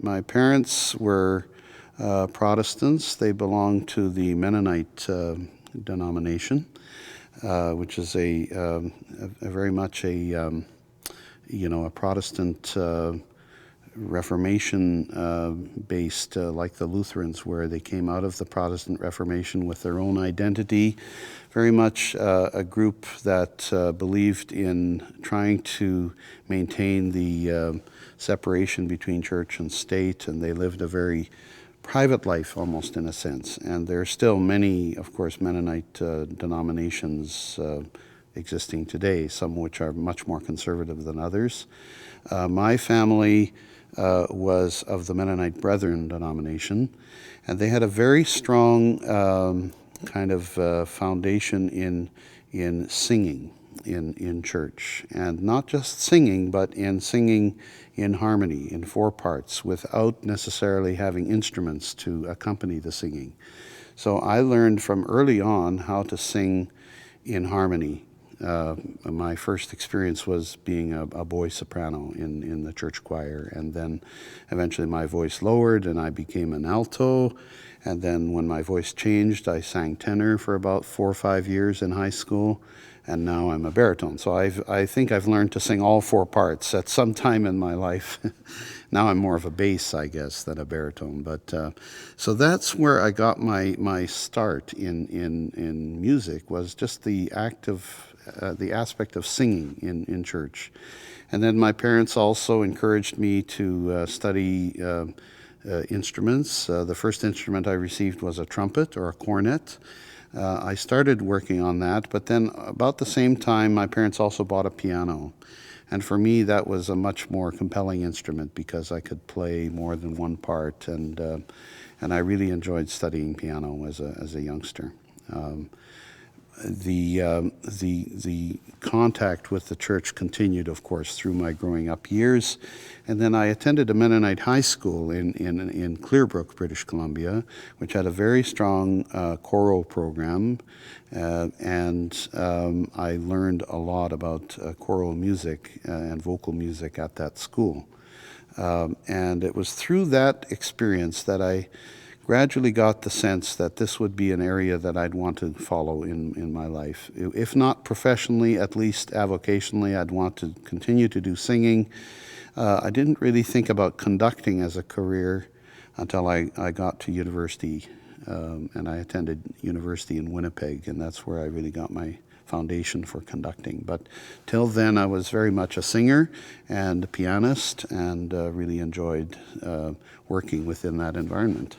My parents were Protestants. They belonged to the Mennonite denomination, which is a very much a Protestant Reformation based, like the Lutherans, where they came out of the Protestant Reformation with their own identity. Very much a group that believed in trying to maintain the separation between church and state, and they lived a very private life, almost in a sense. And there are still many, of course, Mennonite denominations existing today, some which are much more conservative than others. My family was of the Mennonite Brethren denomination, and they had a very strong kind of foundation in singing in church, and not just singing, but in singing in harmony, in four parts, without necessarily having instruments to accompany the singing. So I learned from early on how to sing in harmony. My first experience was being a boy soprano in the church choir, and then eventually my voice lowered and I became an alto, and then when my voice changed I sang tenor for about 4 or 5 years in high school, and now I'm a baritone. So I think I've learned to sing all four parts at some time in my life. Now I'm more of a bass, I guess, than a baritone. But so that's where I got my start in music, was just the aspect of singing in church. And then my parents also encouraged me to study instruments. The first instrument I received was a trumpet or a cornet. I started working on that, but then about the same time, my parents also bought a piano. And for me, that was a much more compelling instrument because I could play more than one part, and I really enjoyed studying piano as a youngster. The contact with the church continued, of course, through my growing up years. And then I attended a Mennonite high school in Clearbrook, British Columbia, which had a very strong choral program. And I learned a lot about choral music and vocal music at that school. And it was through that experience that I gradually got the sense that this would be an area that I'd want to follow in my life. If not professionally, at least avocationally, I'd want to continue to do singing. I didn't really think about conducting as a career until I got to university, and I attended university in Winnipeg, and that's where I really got my foundation for conducting. But till then, I was very much a singer and a pianist, and really enjoyed working within that environment.